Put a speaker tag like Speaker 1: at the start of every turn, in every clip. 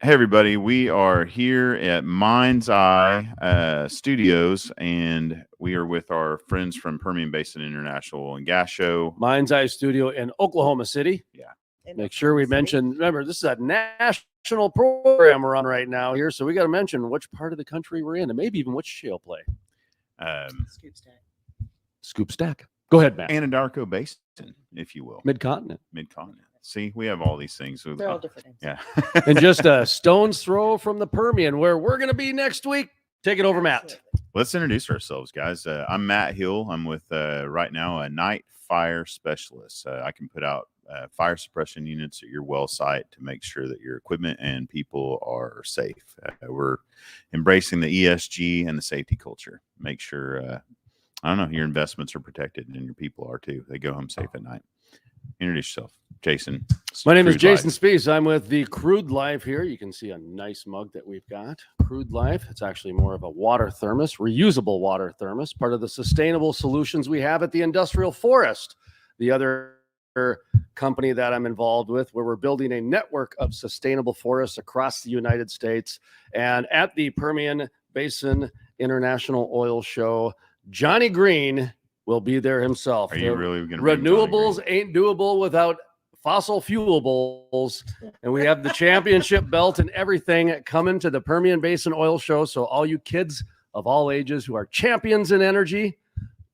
Speaker 1: Hey, everybody. We are here at Mind's Eye Studios, and we are with our friends from Permian Basin International Oil and Gas Show.
Speaker 2: Mind's Eye Studio in Oklahoma City.
Speaker 1: Yeah.
Speaker 2: Make sure we mention, remember, this is a national program we're on right now here, so we got to mention which part of the country we're in and maybe even which shale play. Scoop Stack. Go ahead, Matt.
Speaker 1: Anadarko Basin, if you will.
Speaker 2: Mid-continent.
Speaker 1: See, we have all these things.
Speaker 3: They're all different.
Speaker 1: Yeah.
Speaker 2: And just a stone's throw from the Permian, where we're going to be next week. Take it over, Matt.
Speaker 1: Let's introduce ourselves, guys. I'm Matt Hill. I'm with, right now, a night fire specialist. I can put out fire suppression units at your well site to make sure that your equipment and people are safe. We're embracing the ESG and the safety culture. Make sure, your investments are protected and your people are too. They go home safe at night. Introduce yourself, Jason.
Speaker 2: My name is Jason Spies. I'm with the Crude Life here. You can see a nice mug that we've got. Crude Life. It's actually more of a water thermos, reusable water thermos, part of the sustainable solutions we have at the Industrial Forest. The other company that I'm involved with, where we're building a network of sustainable forests across the United States. And at the Permian Basin International Oil Show, Johnny Green will be there himself.
Speaker 1: Are you really going to?
Speaker 2: Renewables ain't doable without fossil fuelables. And we have the championship belt and everything coming to the Permian Basin Oil Show. So all you kids of all ages who are champions in energy,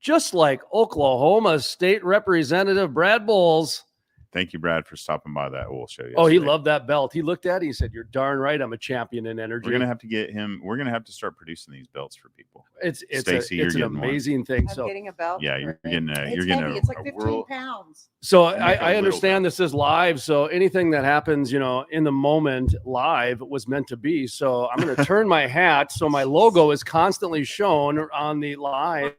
Speaker 2: just like Oklahoma State Representative Brad Bowles.
Speaker 1: Thank you, Brad, for stopping by that oil show yesterday.
Speaker 2: Oh, he loved that belt. He looked at it. He said, "You're darn right. I'm a champion in energy."
Speaker 1: We're going to have to get him. We're going to have to start producing these belts for people.
Speaker 2: It's
Speaker 1: Stacey,
Speaker 2: an amazing thing.
Speaker 3: I'm
Speaker 2: so
Speaker 3: getting a belt.
Speaker 1: Yeah, you're getting
Speaker 3: It's heavy. It's like 15 pounds.
Speaker 2: So I understand this is live. So anything that happens, in the moment live was meant to be. So I'm going to turn my hat so my logo is constantly shown on the live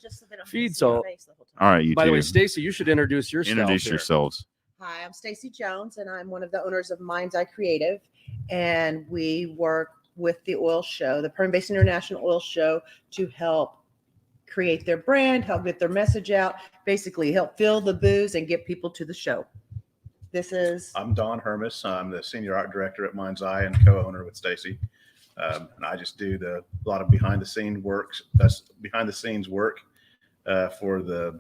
Speaker 3: Just so they don't
Speaker 2: feed.
Speaker 3: see
Speaker 2: So
Speaker 3: your face the whole time.
Speaker 1: All right, you
Speaker 2: by
Speaker 1: two.
Speaker 2: the way, Stacey, you should introduce yourself.
Speaker 1: Introduce
Speaker 2: here.
Speaker 1: yourselves.
Speaker 3: Hi, I'm Stacey Jones, and I'm one of the owners of Mind's Eye Creative, and we work with the oil show, the Permian Basin International Oil Show, to help create their brand, help get their message out, basically help fill the booths and get people to the show.
Speaker 4: I'm Don Hermes. I'm the senior art director at Mind's Eye and co-owner with Stacey. And I just do a lot of behind the scenes work for the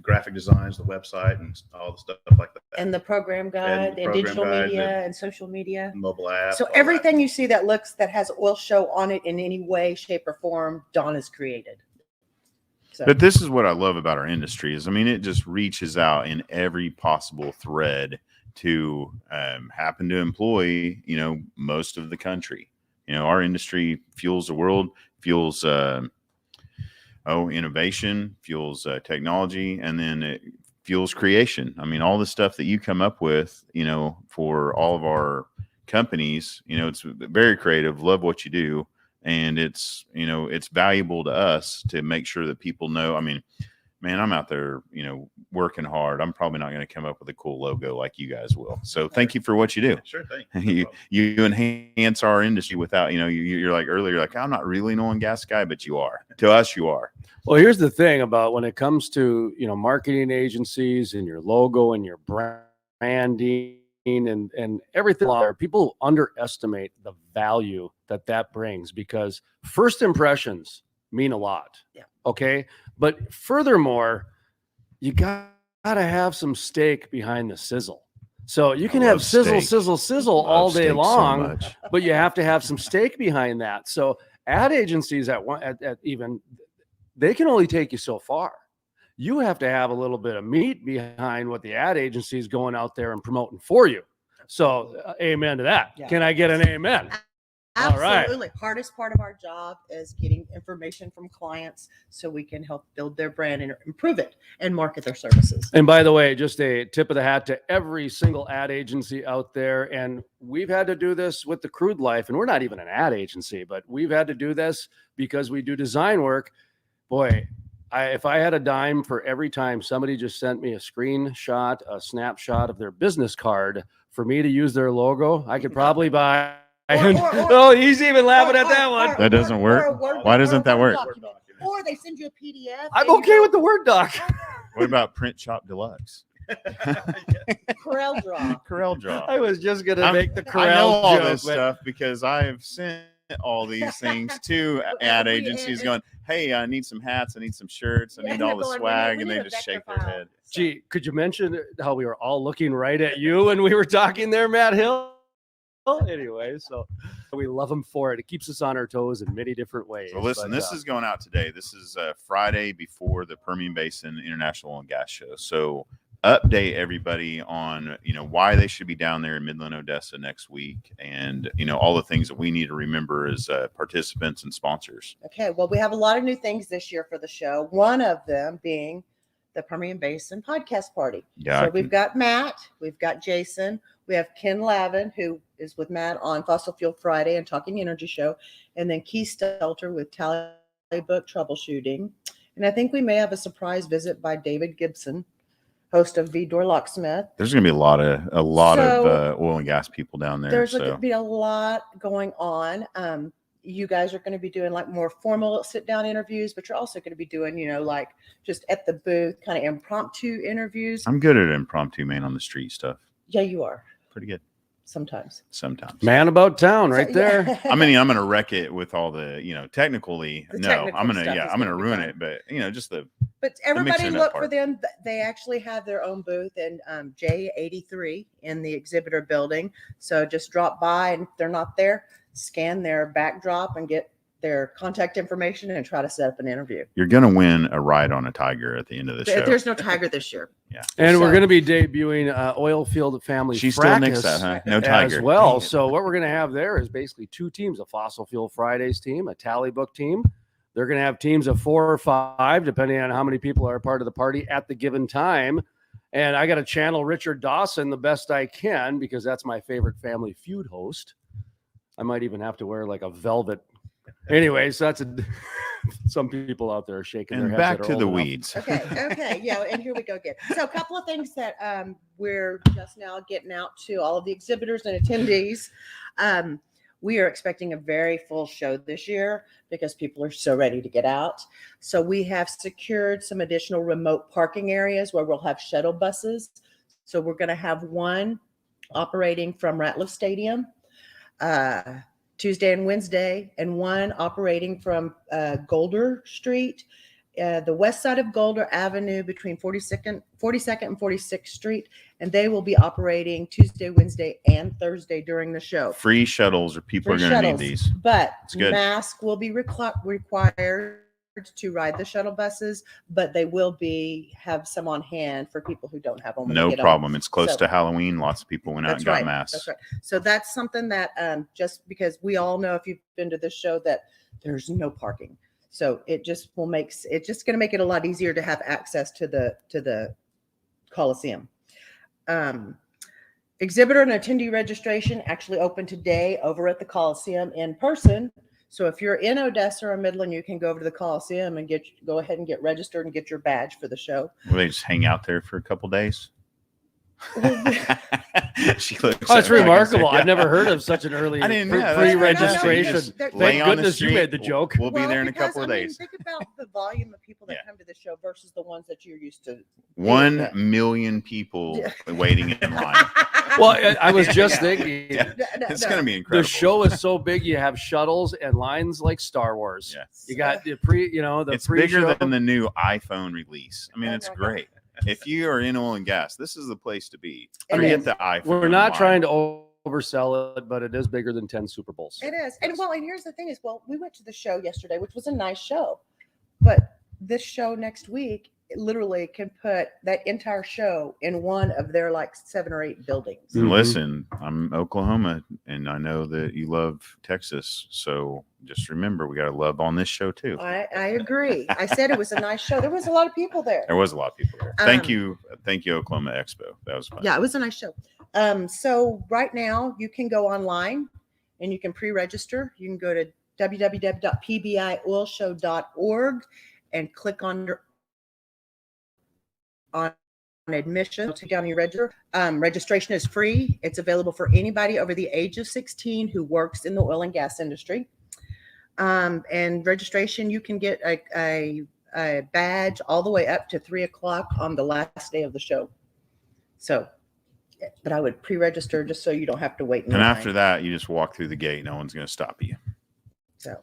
Speaker 4: graphic designs, the website, and all the stuff like that.
Speaker 3: And the program guide, and digital media, and social media,
Speaker 4: mobile app.
Speaker 3: So everything you see that has oil show on it in any way, shape, or form, Don has created. So.
Speaker 1: But this is what I love about our industry is, it just reaches out in every possible thread to happen to employ, most of the country. Our industry fuels the world, fuels innovation, fuels technology, and then it fuels creation. All the stuff that you come up with, for all of our companies, it's very creative, love what you do. And it's valuable to us to make sure that people know, man, I'm out there, working hard. I'm probably not going to come up with a cool logo like you guys will. So thank you for what you do.
Speaker 4: Sure thing.
Speaker 1: You enhance our industry without, you're like earlier, like, I'm not really an oil and gas guy, but you are. To us, you are.
Speaker 2: Well, here's the thing about when it comes to, marketing agencies and your logo and your branding and everything there, people underestimate the value that brings, because first impressions mean a lot.
Speaker 3: Yeah.
Speaker 2: Okay. But furthermore, you gotta have some steak behind the sizzle. So you can have sizzle all day long, but you have to have some steak behind that. So ad agencies at even, they can only take you so far. You have to have a little bit of meat behind what the ad agency is going out there and promoting for you. So amen to that. Yeah. Can I get an amen?
Speaker 3: Absolutely. Right. Hardest part of our job is getting information from clients so we can help build their brand and improve it and market their services.
Speaker 2: And by the way, just a tip of the hat to every single ad agency out there. And we've had to do this with the Crude Life, and we're not even an ad agency, but we've had to do this because we do design work. Boy, if I had a dime for every time somebody just sent me a screenshot, a snapshot of their business card for me to use their logo, I could probably buy. He's even laughing at that one.
Speaker 1: That doesn't work. Why doesn't that work?
Speaker 3: Or they send you a PDF.
Speaker 2: I'm okay with the Word doc.
Speaker 1: What about Print Shop Deluxe?
Speaker 3: Corral draw.
Speaker 1: Corral draw.
Speaker 2: I was just gonna make the
Speaker 1: I know
Speaker 2: corral
Speaker 1: all
Speaker 2: joke,
Speaker 1: this
Speaker 2: but
Speaker 1: stuff because I've sent all these things to ad agencies going, hey, I need some hats, I need some shirts, I
Speaker 3: Yeah,
Speaker 1: need
Speaker 3: they're
Speaker 1: all the
Speaker 3: going,
Speaker 1: swag,
Speaker 3: we
Speaker 1: and
Speaker 3: need
Speaker 1: they
Speaker 3: a
Speaker 1: just
Speaker 3: vector
Speaker 1: shake their
Speaker 3: file.
Speaker 1: head.
Speaker 3: So-
Speaker 2: gee, could you mention how we were all looking right at you when we were talking there, Matt Hill? Anyway, so we love them for it. It keeps us on our toes in many different ways.
Speaker 1: So listen,
Speaker 2: But,
Speaker 1: this is going out today. This is Friday before the Permian Basin International Oil and Gas Show. So update everybody on, why they should be down there in Midland, Odessa next week, and, all the things that we need to remember as participants and sponsors.
Speaker 3: Okay, well, we have a lot of new things this year for the show. One of them being the Permian Basin Podcast Party.
Speaker 1: Yeah,
Speaker 3: So we've got Matt, we've got Jason, we have Ken Lavin, who is with Matt on Fossil Fuel Friday and Talking Energy Show, and then Keith Stelter with Tally Book Troubleshooting. And I think we may have a surprise visit by David Gibson, host of Vidor Locksmith.
Speaker 1: There's going to be a lot of
Speaker 3: So,
Speaker 1: oil and gas people down there.
Speaker 3: There's
Speaker 1: so.
Speaker 3: going to be a lot going on. You guys are going to be doing like more formal sit down interviews, but you're also going to be doing, like just at the booth, kind of impromptu interviews.
Speaker 1: I'm good at impromptu man on the street stuff.
Speaker 3: Yeah, you are.
Speaker 1: Pretty good.
Speaker 3: Sometimes.
Speaker 2: man about town right
Speaker 3: So,
Speaker 2: there.
Speaker 3: yeah.
Speaker 1: I mean, I'm going to wreck it with all the, technically,
Speaker 3: The
Speaker 1: no,
Speaker 3: technical
Speaker 1: I'm going
Speaker 3: stuff
Speaker 1: to,
Speaker 3: is
Speaker 1: I'm going to
Speaker 3: gonna be
Speaker 1: ruin
Speaker 3: fun.
Speaker 1: it. But, just the,
Speaker 3: But everybody
Speaker 1: mixing it
Speaker 3: look
Speaker 1: up
Speaker 3: for
Speaker 1: part.
Speaker 3: them. They actually have their own booth in J83 in the exhibitor building. So just drop by, and if they're not there, scan their backdrop and get their contact information and try to set up an interview.
Speaker 1: you're going to win a ride on a tiger at the end of the show.
Speaker 3: There's no tiger this year.
Speaker 2: And we're
Speaker 3: So-
Speaker 2: going to be debuting Oilfield Family
Speaker 1: She still nicks
Speaker 2: Fracas
Speaker 1: that, huh? No tiger.
Speaker 2: as well. So what we're going to have there is basically two teams: a Fossil Fuel Fridays team, a Tally Book team. They're going to have teams of 4 or 5, depending on how many people are a part of the party at the given time. And I got to channel Richard Dawson the best I can because that's my favorite Family Feud host. I might even have to wear like a velvet. Anyways, that's some people out there are shaking their
Speaker 1: And
Speaker 2: heads.
Speaker 1: back
Speaker 2: that are
Speaker 1: to
Speaker 2: old
Speaker 1: the
Speaker 2: enough.
Speaker 1: weeds.
Speaker 3: Okay. Yeah. And here we go again. So a couple of things that we're just now getting out to all of the exhibitors and attendees. We are expecting a very full show this year because people are so ready to get out. So we have secured some additional remote parking areas where we'll have shuttle buses. So we're going to have one operating from Ratliff Stadium Tuesday and Wednesday, and one operating from Golder Street, the west side of Golder Avenue between 42nd and 46th Street. And they will be operating Tuesday, Wednesday, and Thursday during the show.
Speaker 1: Free shuttles, or people
Speaker 3: Free
Speaker 1: are going to need
Speaker 3: shuttles.
Speaker 1: these.
Speaker 3: But
Speaker 1: It's good.
Speaker 3: mask will be required to ride the shuttle buses, but they will have some on hand for people who don't have them. when they
Speaker 1: No
Speaker 3: get on.
Speaker 1: problem. It's close
Speaker 3: So-
Speaker 1: to Halloween. Lots of people went out and got
Speaker 3: right.
Speaker 1: masks.
Speaker 3: That's right. So that's something that just because we all know, if you've been to this show, that there's no parking. So it just will it's just going to make it a lot easier to have access to the Coliseum. Exhibitor and attendee registration actually opened today over at the Coliseum in person. So if you're in Odessa or Midland, you can go over to the Coliseum and go ahead and get registered and get your badge for the show.
Speaker 1: Will they just hang out there for a couple days? She looks
Speaker 2: Oh, it's
Speaker 1: at me like I
Speaker 2: remarkable.
Speaker 1: said,
Speaker 2: I've never heard of such an early
Speaker 1: I didn't know. That's
Speaker 2: pre-registration.
Speaker 1: Just
Speaker 3: Thank
Speaker 1: lay on the
Speaker 2: goodness you
Speaker 1: street.
Speaker 2: made the joke.
Speaker 1: We'll be there in a
Speaker 3: because,
Speaker 1: couple of days.
Speaker 3: think about the volume of people that
Speaker 1: Yeah.
Speaker 3: come to the show versus the ones that you're used to.
Speaker 1: 1 million people waiting in line.
Speaker 2: Well, I was just thinking,
Speaker 1: Yeah. It's going to be
Speaker 2: the
Speaker 1: incredible.
Speaker 2: show is so big. You have shuttles and lines like Star Wars.
Speaker 1: Yeah.
Speaker 2: You got the the
Speaker 1: It's
Speaker 2: pre-show.
Speaker 1: bigger than the new iPhone release. I mean,
Speaker 3: Oh
Speaker 1: it's
Speaker 3: my God.
Speaker 1: great. If you are in oil and gas, this is the place to be.
Speaker 3: It
Speaker 1: Forget
Speaker 3: is.
Speaker 1: the iPhone.
Speaker 2: We're not
Speaker 1: line.
Speaker 2: trying to oversell it, but it is bigger than 10 Super Bowls.
Speaker 3: It is. And here's the thing is, we went to the show yesterday, which was a nice show, but this show next week, it literally can put that entire show in one of their like 7 or 8 buildings.
Speaker 2: Mhm.
Speaker 1: Listen, I'm Oklahoma, and I know that you love Texas. So just remember, we got to love on this show too.
Speaker 3: I agree. I said it was a nice show. There was a lot of people there.
Speaker 1: There was a lot of people there. Thank you, Oklahoma Expo. That was fun.
Speaker 3: Yeah, it was a nice show. So right now you can go online and you can pre-register. You can go to www.pbioilshow.org and click on admission. It'll take down your register. Registration is free. It's available for anybody over the age of 16 who works in the oil and gas industry. And registration, you can get a badge all the way up to 3 o'clock on the last day of the show. So, but I would pre-register just so you don't have to wait in
Speaker 1: And
Speaker 3: line.
Speaker 1: after that, you just walk through the gate. No one's going to stop you.
Speaker 3: So,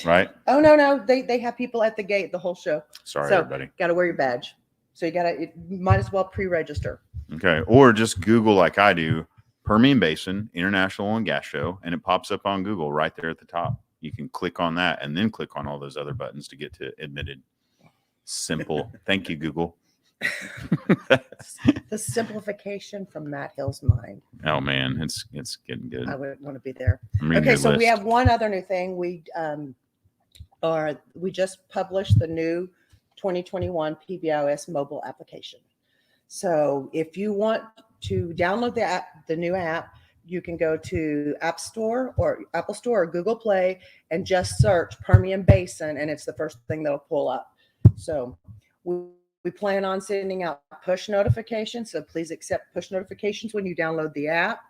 Speaker 1: Right?
Speaker 3: oh no, they have people at the gate the whole show.
Speaker 1: Sorry,
Speaker 3: So,
Speaker 1: everybody.
Speaker 3: Got to wear your badge. So you might as well pre-register.
Speaker 1: Okay. Or just Google, like I do, Permian Basin International Oil and Gas Show, and it pops up on Google right there at the top. You can click on that and then click on all those other buttons to get to admitted. Simple. Thank you, Google.
Speaker 3: The simplification from Matt Hill's mind.
Speaker 1: Oh man, it's getting good.
Speaker 3: I would want to be there.
Speaker 1: I'm reading
Speaker 3: Okay,
Speaker 1: your
Speaker 3: so we
Speaker 1: list.
Speaker 3: have one other new thing. We just published the new 2021 Pbios mobile application. So if you want to download the new app, you can go to App Store or Apple Store or Google Play and just search Permian Basin, and it's the first thing that'll pull up. So we plan on sending out push notifications. So please accept push notifications when you download the app.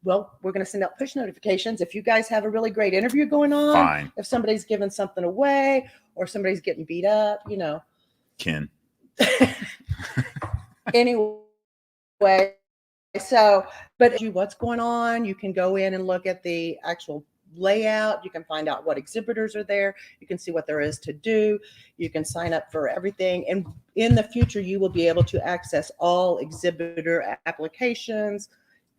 Speaker 3: Well, we're going to send out push notifications. If you guys have a really great interview going on,
Speaker 1: Fine.
Speaker 3: if somebody's giving something away or somebody's getting beat up,
Speaker 1: Ken.
Speaker 3: Anyway, so, but what's going on, you can go in and look at the actual layout. You can find out what exhibitors are there. You can see what there is to do. You can sign up for everything. And in the future, you will be able to access all exhibitor applications,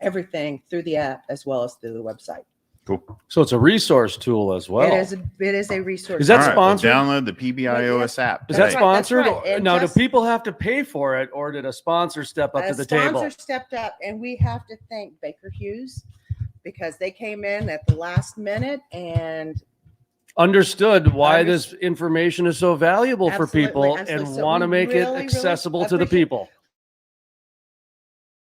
Speaker 3: everything through the app as well as through the website.
Speaker 1: Cool.
Speaker 2: So it's a resource tool as well.
Speaker 3: It is a resource.
Speaker 2: Is that
Speaker 1: All right,
Speaker 2: sponsored?
Speaker 1: well, download the PBIOS app.
Speaker 2: Is that
Speaker 3: That's right,
Speaker 2: sponsored?
Speaker 3: that's right. And
Speaker 2: Now,
Speaker 3: just-
Speaker 2: do people have to pay for it, or did a sponsor step up to the table?
Speaker 3: Sponsor stepped up, and we have to thank Baker Hughes because they came in at the last minute and
Speaker 2: Understood why this information is so valuable for
Speaker 3: Absolutely,
Speaker 2: people
Speaker 3: absolutely.
Speaker 2: and
Speaker 3: So
Speaker 2: want to
Speaker 3: we
Speaker 2: make
Speaker 3: really,
Speaker 2: it
Speaker 3: really
Speaker 2: accessible to the
Speaker 3: appreciate-
Speaker 2: people.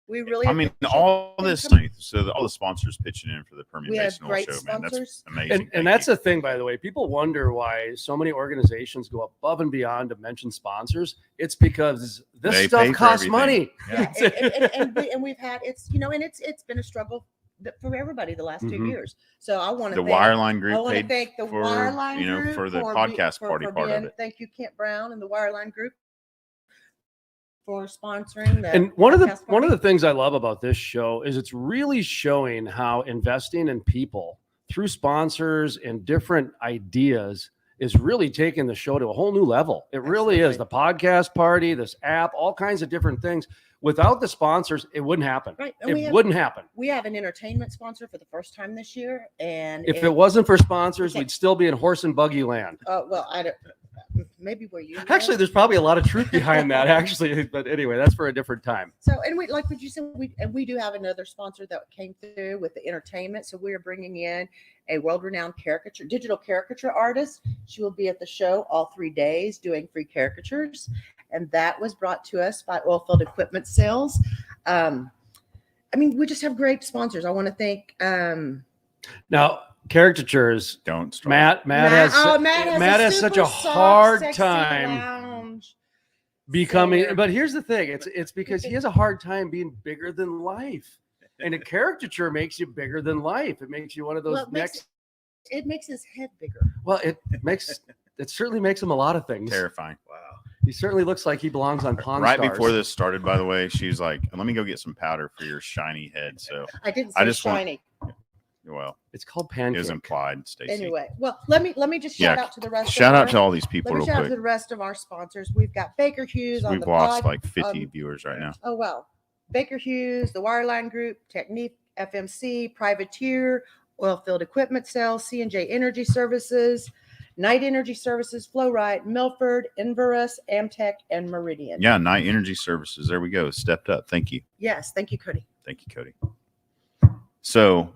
Speaker 3: we really.
Speaker 1: I mean,
Speaker 3: appreciate
Speaker 1: all
Speaker 3: them
Speaker 1: this,
Speaker 3: coming.
Speaker 1: all the sponsors pitching in for the Permian
Speaker 3: We have
Speaker 1: Basin Oil
Speaker 3: great
Speaker 1: Show, man. That's
Speaker 3: sponsors.
Speaker 1: amazing.
Speaker 2: And
Speaker 1: Thank
Speaker 2: that's
Speaker 1: you.
Speaker 2: the thing, by the way. People wonder why so many organizations go above and beyond to mention sponsors. It's because this
Speaker 1: They
Speaker 2: stuff
Speaker 1: pay for
Speaker 2: costs
Speaker 1: everything.
Speaker 2: money.
Speaker 1: Yeah.
Speaker 3: And we've had it's it's been a struggle for everybody the last 2
Speaker 2: Mhm.
Speaker 3: years. So I want to
Speaker 1: The Wireline
Speaker 3: I
Speaker 1: Group
Speaker 3: want to
Speaker 1: paid
Speaker 3: thank the
Speaker 1: for,
Speaker 3: Wireline Group
Speaker 1: for the
Speaker 3: be-
Speaker 1: podcast
Speaker 3: for-
Speaker 1: party
Speaker 3: for
Speaker 1: part of
Speaker 3: being-
Speaker 1: it.
Speaker 3: Thank you, Kent Brown and the Wireline Group for sponsoring the
Speaker 2: And one of
Speaker 3: podcast
Speaker 2: the
Speaker 3: party.
Speaker 2: things I love about this show is it's really showing how investing in people through sponsors and different ideas is really taking the show to a whole new level. It really is.
Speaker 3: Absolutely.
Speaker 2: The podcast party, this app, all kinds of different things. Without the sponsors, it wouldn't happen.
Speaker 3: Right, and
Speaker 2: It wouldn't happen.
Speaker 3: we have an entertainment sponsor for the first time this year, and
Speaker 2: If it wasn't for sponsors,
Speaker 3: Okay.
Speaker 2: we'd still be in horse and buggy land.
Speaker 3: well, I don't. Maybe where you live.
Speaker 2: Actually, there's probably a lot of truth behind that, actually. But anyway, that's for a different time.
Speaker 3: So, and we like what you said, we do have another sponsor that came through with the entertainment. So we are bringing in a world-renowned digital caricature artist. She will be at the show all 3 days doing free caricatures, and that was brought to us by Oilfield Equipment Sales. I mean, we just have great sponsors. I want to thank
Speaker 2: Now, caricatures.
Speaker 1: Don't start.
Speaker 2: Matt has
Speaker 3: Matt
Speaker 2: has such
Speaker 3: super
Speaker 2: a
Speaker 3: soft,
Speaker 2: hard
Speaker 3: sexy
Speaker 2: time
Speaker 3: lounge
Speaker 2: becoming.
Speaker 3: singer.
Speaker 2: But here's the thing: it's because he has a hard time being bigger than life, and a caricature makes you bigger than life. It makes you one of those
Speaker 3: Well, it makes his head bigger.
Speaker 2: Well, it certainly makes him a lot of things.
Speaker 1: Terrifying.
Speaker 4: Wow.
Speaker 2: He certainly looks like he belongs on Pawn
Speaker 1: Right
Speaker 2: Stars.
Speaker 1: before this started, by the way, she's like, "Let me go get some powder for your shiny head." So,
Speaker 3: I didn't
Speaker 1: I
Speaker 3: say
Speaker 1: just want-
Speaker 3: shiny.
Speaker 1: well,
Speaker 2: It's called
Speaker 1: it
Speaker 2: pancake.
Speaker 1: was implied, Stacey.
Speaker 3: Anyway, well, let me just shout out to the rest.
Speaker 1: Shout
Speaker 3: of
Speaker 1: out to all these people
Speaker 3: Let me
Speaker 1: real
Speaker 3: shout out to
Speaker 1: quick.
Speaker 3: the rest of our sponsors. We've got Baker Hughes on
Speaker 1: We've
Speaker 3: the
Speaker 1: lost
Speaker 3: pod.
Speaker 1: like 50 viewers right now.
Speaker 3: Oh wow, Baker Hughes, the Wireline Group, Technique FMC, Privateer, Oilfield Equipment Sales, C&J Energy Services, Night Energy Services, Flowrite, Milford, Inverus, Amtech, and Meridian.
Speaker 1: Yeah, Night Energy Services. There we go. Stepped up. Thank you.
Speaker 3: Yes, thank you, Cody.
Speaker 1: Thank you, Cody. So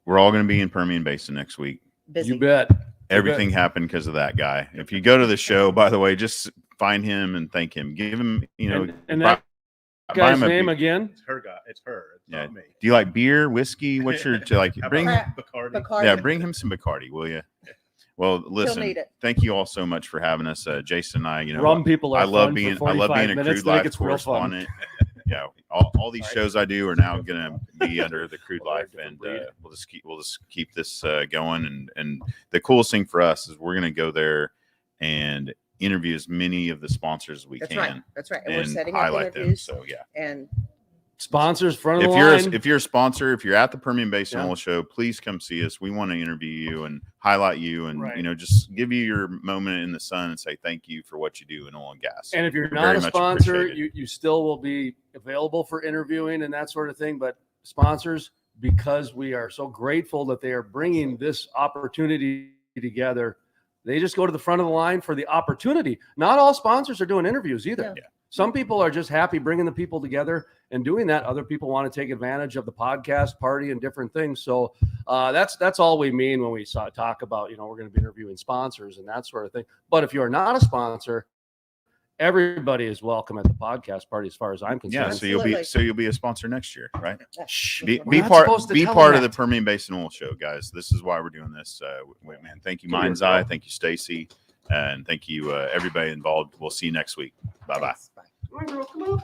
Speaker 1: we're all going to be in Permian Basin next week.
Speaker 3: Busy.
Speaker 2: You bet.
Speaker 1: Everything happened because of that guy. If you go to the show, by the way, just find him and thank him. Give him,
Speaker 2: And
Speaker 1: buy-
Speaker 2: that
Speaker 1: buy
Speaker 2: guy's
Speaker 1: him a
Speaker 2: name
Speaker 1: beer.
Speaker 2: again?
Speaker 4: It's her guy. It's her. It's
Speaker 1: Yeah.
Speaker 4: not me.
Speaker 1: Do you like beer, whiskey? What's your
Speaker 4: How
Speaker 1: bring?
Speaker 4: about Bacardi?
Speaker 3: Bacardi.
Speaker 1: Yeah, bring him some Bacardi, will you? Well, listen.
Speaker 3: need it.
Speaker 1: Thank you all so much for having us, Jason and I.
Speaker 2: Rum people are
Speaker 1: I love
Speaker 2: fun
Speaker 1: being
Speaker 2: for
Speaker 1: I love
Speaker 2: 45
Speaker 1: being a
Speaker 2: minutes.
Speaker 1: crude
Speaker 2: Then it
Speaker 1: life
Speaker 2: gets real fun.
Speaker 1: correspondent. Yeah, all these shows I do are now going to be under the crude
Speaker 2: Well, they're
Speaker 1: life,
Speaker 2: different
Speaker 1: and
Speaker 2: breed.
Speaker 1: we'll just keep this going. And the coolest thing for us is we're going to go there and interview as many of the sponsors as we
Speaker 3: That's
Speaker 1: can.
Speaker 3: right. That's right. And we're setting up
Speaker 1: highlight them.
Speaker 3: interviews.
Speaker 1: So yeah,
Speaker 3: And
Speaker 2: Sponsors, front of
Speaker 1: If
Speaker 2: the
Speaker 1: you're
Speaker 2: line.
Speaker 1: if you're a sponsor, if you're at the Permian Basin
Speaker 2: Yeah.
Speaker 1: Oil Show, please come see us. We want to interview you and highlight you, and
Speaker 2: Right.
Speaker 1: just give you your moment in the sun and say thank you for what you do in oil and gas.
Speaker 2: And if you're
Speaker 1: We're
Speaker 2: not
Speaker 1: very
Speaker 2: a
Speaker 1: much
Speaker 2: sponsor,
Speaker 1: appreciated.
Speaker 2: you still will be available for interviewing and that sort of thing. But sponsors, because we are so grateful that they are bringing this opportunity together, they just go to the front of the line for the opportunity. Not all sponsors are doing interviews either.
Speaker 3: Yeah.
Speaker 2: Some people are just happy bringing the people together and doing that. Other people want to take advantage of the podcast party and different things. So that's all we mean when we talk about, we're going to be interviewing sponsors and that sort of thing. But if you're not a sponsor, everybody is welcome at the podcast party, as far as I'm concerned.
Speaker 1: Yeah, so you'll be a sponsor next year, right?
Speaker 2: Shh,
Speaker 1: Be
Speaker 2: we're not
Speaker 1: part
Speaker 2: supposed to tell
Speaker 1: of
Speaker 2: them
Speaker 1: the
Speaker 2: that.
Speaker 1: Permian Basin Oil Show, guys. This is why we're doing this. Man, thank you,
Speaker 2: Come here,
Speaker 1: Mind's Eye.
Speaker 2: Bill.
Speaker 1: Thank you, Stacy, and thank you everybody involved. We'll see you next week. Bye bye.
Speaker 3: Bye.
Speaker 2: Come on, girl, come on.